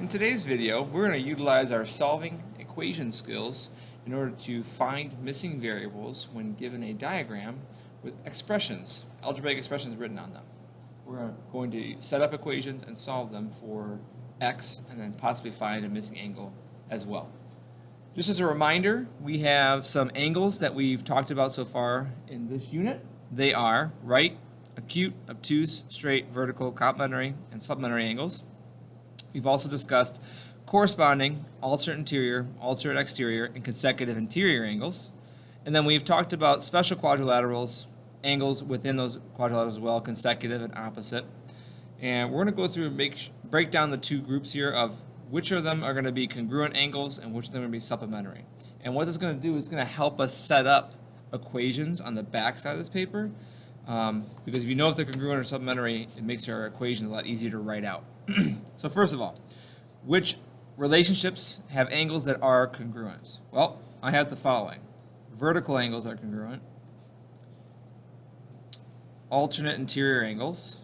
In today's video, we're going to utilize our solving equation skills in order to find missing variables when given a diagram with expressions, algebraic expressions written on them. We're going to set up equations and solve them for x and then possibly find a missing angle as well. Just as a reminder, we have some angles that we've talked about so far in this unit. They are right, acute, obtuse, straight, vertical, complementary, and supplementary angles. We've also discussed corresponding alternate interior, alternate exterior, and consecutive interior angles. And then we've talked about special quadrilaterals, angles within those quadrilaterals as well, consecutive and opposite. And we're going to go through and break down the two groups here of which of them are going to be congruent angles and which of them are going to be supplementary. And what this is going to do is going to help us set up equations on the back side of this paper. Because if you know if they're congruent or supplementary, it makes our equations a lot easier to write out. So first of all, which relationships have angles that are congruent? Well, I have the following. Vertical angles are congruent. Alternate interior angles.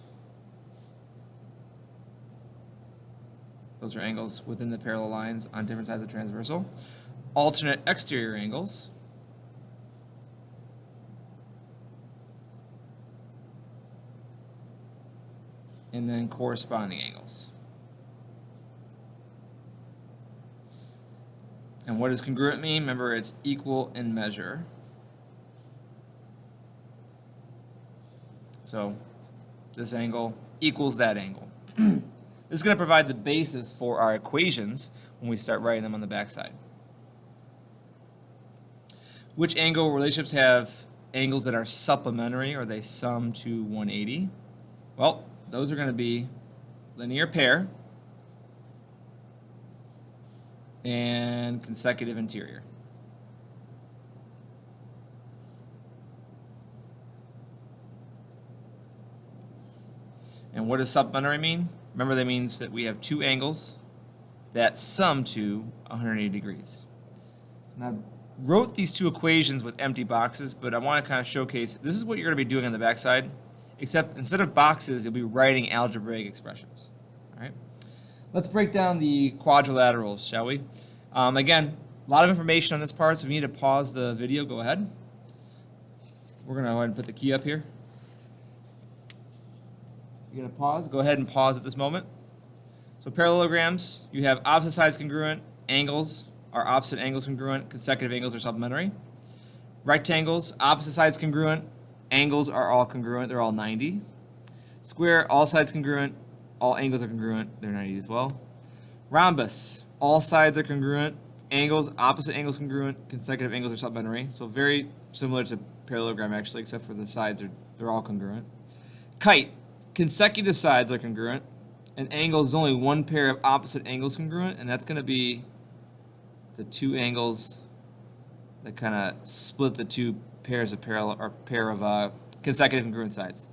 Those are angles within the parallel lines on different sides of the transversal. Alternate exterior angles. And then corresponding angles. And what does congruent mean? Remember, it's equal in measure. So this angle equals that angle. This is going to provide the basis for our equations when we start writing them on the backside. Which angle relationships have angles that are supplementary, or they sum to 180? Well, those are going to be linear pair and consecutive interior. And what does supplementary mean? Remember, that means that we have two angles that sum to 180 degrees. And I wrote these two equations with empty boxes, but I want to kind of showcase this is what you're going to be doing on the backside. Except instead of boxes, you'll be writing algebraic expressions. All right. Let's break down the quadrilaterals, shall we? Again, a lot of information on this part, so if you need to pause the video, go ahead. We're going to go ahead and put the key up here. You're going to pause. Go ahead and pause at this moment. So parallelograms, you have opposite sides congruent, angles are opposite angles congruent, consecutive angles are supplementary. Rectangles, opposite sides congruent, angles are all congruent, they're all 90. Square, all sides congruent, all angles are congruent, they're 90 as well. Rhombus, all sides are congruent, angles, opposite angles congruent, consecutive angles are supplementary. So very similar to parallelogram actually, except for the sides they're all congruent. Kite, consecutive sides are congruent, and angles is only one pair of opposite angles congruent, and that's going to be the two angles that kind of split the two pairs of parallel or pair of consecutive congruent sides.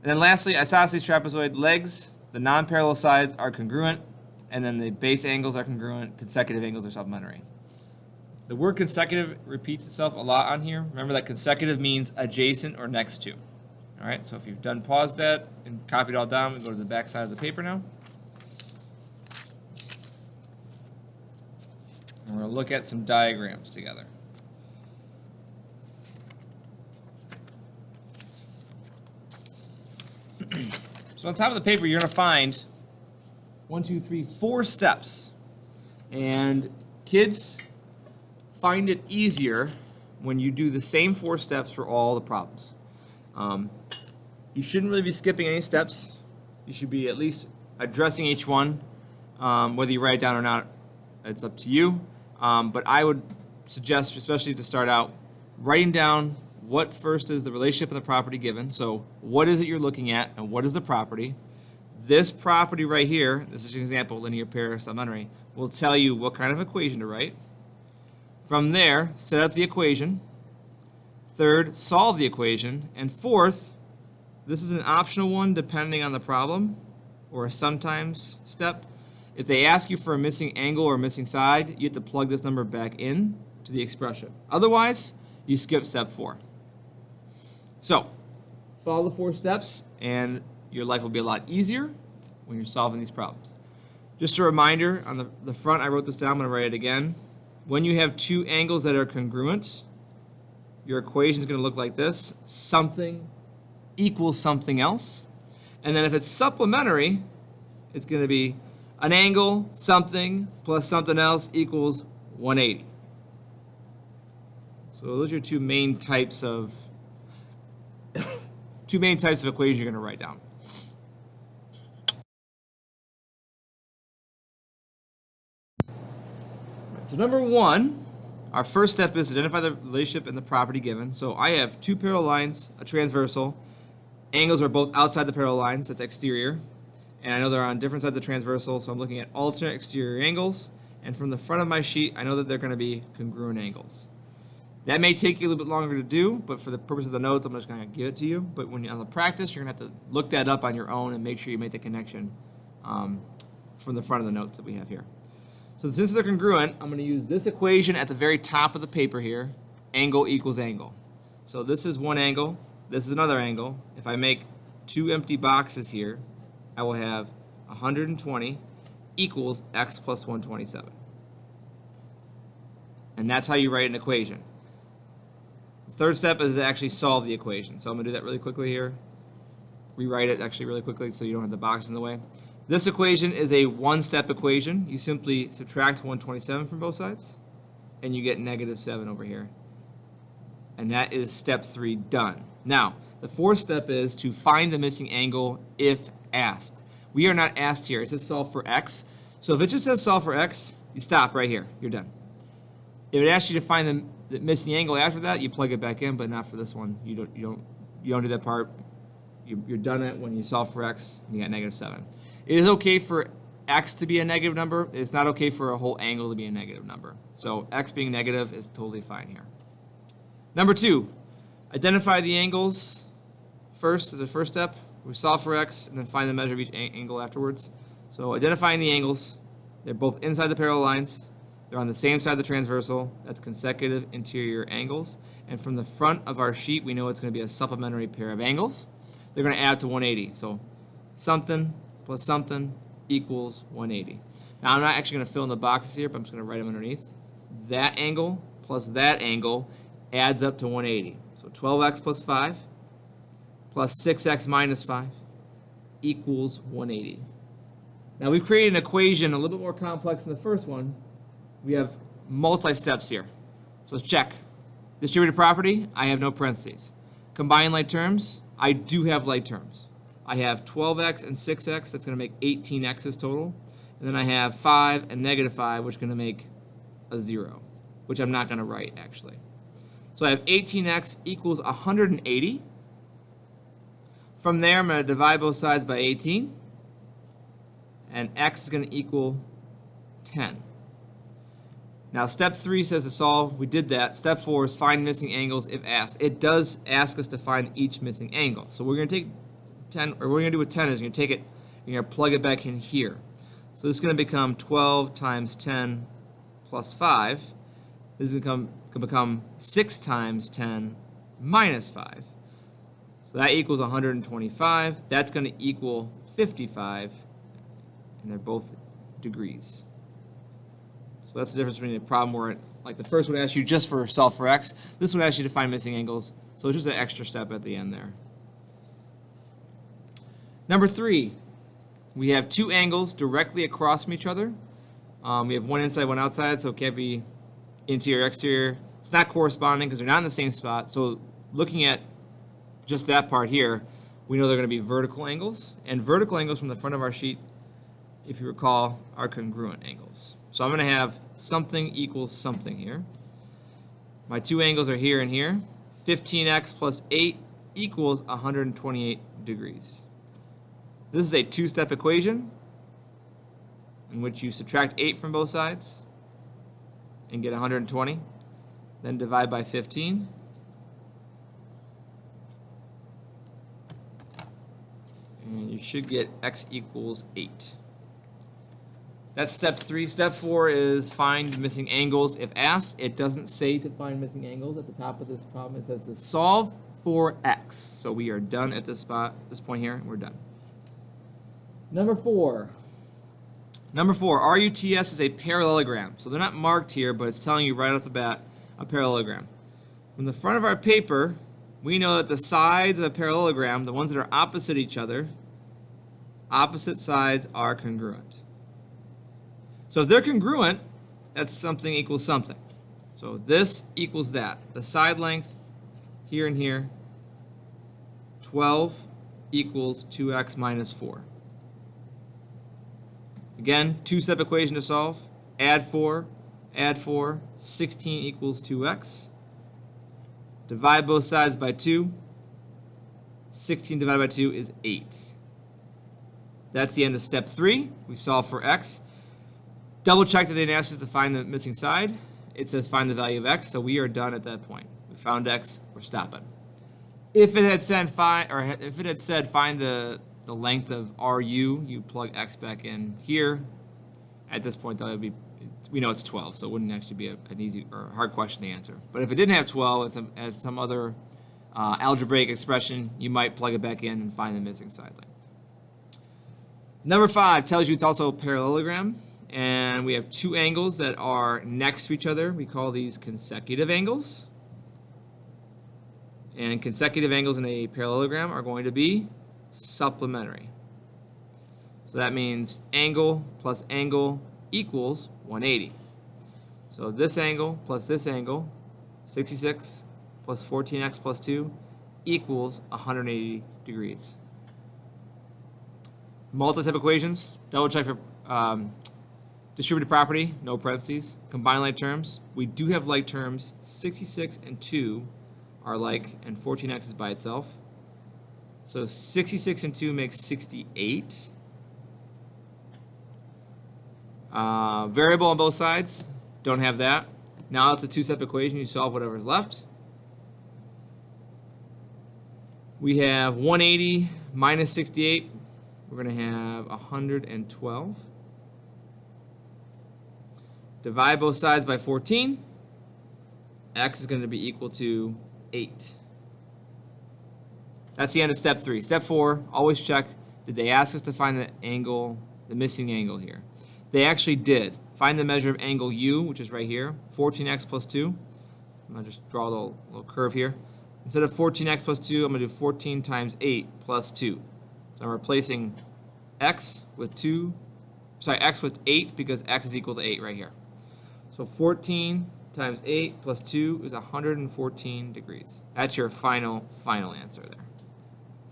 And then lastly, isosceles trapezoid legs, the non-parallel sides are congruent, and then the base angles are congruent, consecutive angles are supplementary. The word consecutive repeats itself a lot on here. Remember that consecutive means adjacent or next to. All right, so if you've done paused that and copied all down, we go to the back side of the paper now. And we're going to look at some diagrams together. So on top of the paper, you're going to find 4 steps. And kids find it easier when you do the same 4 steps for all the problems. You shouldn't really be skipping any steps. You should be at least addressing each one. Whether you write it down or not, it's up to you. But I would suggest, especially to start out, writing down what first is the relationship of the property given. So what is it you're looking at and what is the property? This property right here, this is an example, linear pair supplementary, will tell you what kind of equation to write. From there, set up the equation. Third, solve the equation. And fourth, this is an optional one depending on the problem or a sometimes step. If they ask you for a missing angle or a missing side, you have to plug this number back in to the expression. Otherwise, you skip step 4. So, follow the 4 steps and your life will be a lot easier when you're solving these problems. Just a reminder, on the front I wrote this down, I'm going to write it again. When you have two angles that are congruent, your equation is going to look like this. Something equals something else. And then if it's supplementary, it's going to be an angle, something, plus something else equals 180. So those are two main types of equations you're going to write down. So number one, our first step is to identify the relationship in the property given. So I have two parallel lines, a transversal. Angles are both outside the parallel lines, that's exterior. And I know they're on different sides of the transversal, so I'm looking at alternate exterior angles. And from the front of my sheet, I know that they're going to be congruent angles. That may take you a little bit longer to do, but for the purpose of the notes, I'm just going to give it to you. But when you're on the practice, you're going to have to look that up on your own and make sure you make the connection from the front of the notes that we have here. So since they're congruent, I'm going to use this equation at the very top of the paper here, angle equals angle. So this is one angle, this is another angle. If I make two empty boxes here, I will have 120 equals x plus 127. And that's how you write an equation. The third step is to actually solve the equation. So I'm going to do that really quickly here. Rewrite it actually really quickly so you don't have the box in the way. This equation is a one-step equation. You simply subtract 127 from both sides, and you get negative 7 over here. And that is step 3 done. Now, the fourth step is to find the missing angle if asked. We are not asked here. It says solve for x. So if it just says solve for x, you stop right here. You're done. If it asks you to find the missing angle after that, you plug it back in, but not for this one. You don't do that part. You're done it when you solve for x, and you got negative 7. It is okay for x to be a negative number. It's not okay for a whole angle to be a negative number. So x being negative is totally fine here. Number 2, identify the angles first as a first step. We solve for x and then find the measure of each angle afterwards. So identifying the angles, they're both inside the parallel lines. They're on the same side of the transversal. That's consecutive interior angles. And from the front of our sheet, we know it's going to be a supplementary pair of angles. They're going to add to 180. So something plus something equals 180. Now I'm not actually going to fill in the boxes here, but I'm just going to write them underneath. That angle plus that angle adds up to 180. So 12x plus 5 plus 6x minus 5 equals 180. Now we've created an equation a little bit more complex than the first one. We have multi-steps here. So check. Distributed property, I have no parentheses. Combined like terms, I do have like terms. I have 12x and 6x, that's going to make 18x's total. And then I have 5 and negative 5, which is going to make a 0, which I'm not going to write, actually. So I have 18x equals 180. From there, I'm going to divide both sides by 18. And x is going to equal 10. Now, step 3 says to solve. We did that. Step 4 is find missing angles if asked. It does ask us to find each missing angle. So we're going to take 10, or what we're going to do with 10 is you're going to take it, you're going to plug it back in here. So this is going to become 12 times 10 plus 5. This is going to become 6 times 10 minus 5. So that equals 125. That's going to equal 55. And they're both degrees. So that's the difference between a problem where, like the first one asks you just for solve for x. This one asks you to find missing angles. So it's just an extra step at the end there. Number 3, we have two angles directly across from each other. We have one inside, one outside, so it can't be interior, exterior. It's not corresponding because they're not in the same spot. So looking at just that part here, we know they're going to be vertical angles. And vertical angles from the front of our sheet, if you recall, are congruent angles. So I'm going to have something equals something here. My two angles are here and here. 15x plus 8 equals 128 degrees. This is a two-step equation in which you subtract 8 from both sides and get 120. Then divide by 15. And you should get x equals 8. That's step 3. Step 4 is find missing angles if asked. It doesn't say to find missing angles at the top of this problem. It says to solve for x. So we are done at this point here. We're done. Number 4. Number 4, RUTS is a parallelogram. So they're not marked here, but it's telling you right off the bat a parallelogram. From the front of our paper, we know that the sides of a parallelogram, the ones that are opposite each other, opposite sides are congruent. So if they're congruent, that's something equals something. So this equals that. The side length here and here, 12 equals 2x minus 4. Again, two-step equation to solve. Add 4, 16 equals 2x. Divide both sides by 2. 16 divided by 2 is 8. That's the end of step 3. We solve for x. Double check that they asked us to find the missing side. It says find the value of x, so we are done at that point. We found x, we're stopping. If it had said find the length of RU, you plug x back in here. At this point, though, we know it's 12, so it wouldn't actually be an easy or hard question to answer. But if it didn't have 12, as some other algebraic expression, you might plug it back in and find the missing side length. Number 5 tells you it's also a parallelogram, and we have two angles that are next to each other. We call these consecutive angles. And consecutive angles in a parallelogram are going to be supplementary. So that means angle plus angle equals 180. So this angle plus this angle, 66 plus 14x plus 2 equals 180 degrees. Multi-step equations, double check for distributed property, no parentheses. Combine like terms. We do have like terms. 66 and 2 are like, and 14x is by itself. So 66 and 2 makes 68. Variable on both sides, don't have that. Now it's a two-step equation. You solve whatever's left. We have 180 minus 68. We're going to have 112. Divide both sides by 14. X is going to be equal to 8. That's the end of step 3. Step 4, always check, did they ask us to find the angle, the missing angle here? They actually did. Find the measure of angle U, which is right here, 14x plus 2. I'm going to just draw a little curve here. Instead of 14x plus 2, I'm going to do 14 times 8 plus 2. So I'm replacing x with 8 because x is equal to 8 right here. So 14 times 8 plus 2 is 114 degrees. That's your final answer there.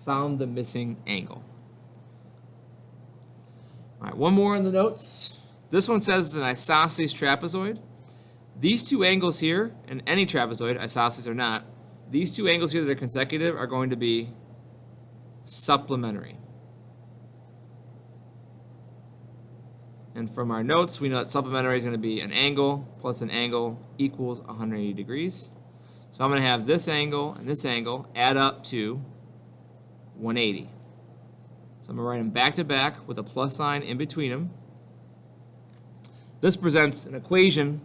Found the missing angle. All right, one more in the notes. This one says it's an isosceles trapezoid. These two angles here, and any trapezoid, isosceles or not, these two angles here that are consecutive are going to be supplementary. And from our notes, we know that supplementary is going to be an angle plus an angle equals 180 degrees. So I'm going to have this angle and this angle add up to 180. So I'm going to write them back to back with a plus sign in between them. This presents an equation,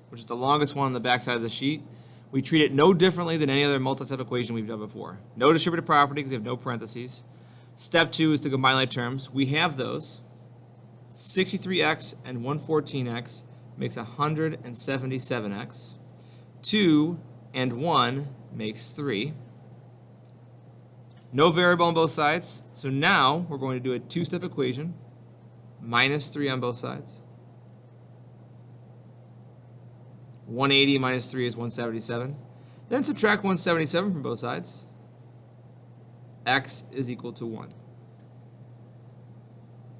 which is the longest one on the back side of the sheet. We treat it no differently than any other multi-step equation we've done before. No distributive property because we have no parentheses. Step 2 is to combine like terms. We have those. 63x and 114x makes 177x. 2 and 1 makes 3. No variable on both sides. So now we're going to do a two-step equation. Minus 3 on both sides. 180 minus 3 is 177. Then subtract 177 from both sides. X is equal to 1.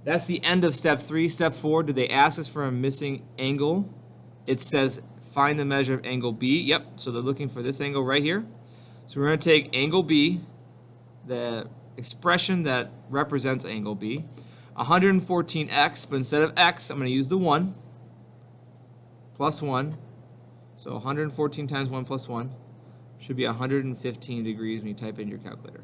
That's the end of step 3. Step 4, did they ask us for a missing angle? It says find the measure of angle B. Yep, so they're looking for this angle right here. So we're going to take angle B, the expression that represents angle B, 114x, but instead of x, I'm going to use the 1, plus 1. So 114 times 1 plus 1 should be 115 degrees when you type in your calculator.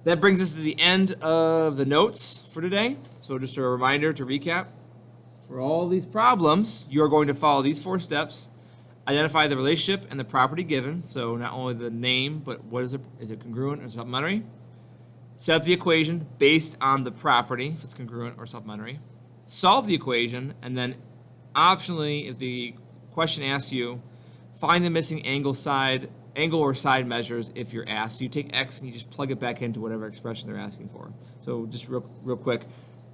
That brings us to the end of the notes for today. So just a reminder to recap. For all these problems, you are going to follow these 4 steps. Identify the relationship and the property given. So not only the name, but what is it congruent or supplementary? Set up the equation based on the property, if it's congruent or supplementary. Solve the equation, and then optionally, if the question asks you, find the missing angle or side measures if you're asked. You take x and you just plug it back into whatever expression they're asking for. So just real quick,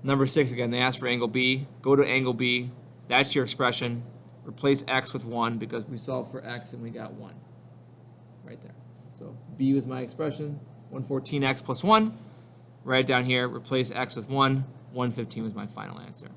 number 6 again, they asked for angle B. Go to angle B. That's your expression. Replace x with 1 because we solved for x and we got 1 right there. So B was my expression, 114x plus 1. Write it down here, replace x with 1. 115 was my final answer.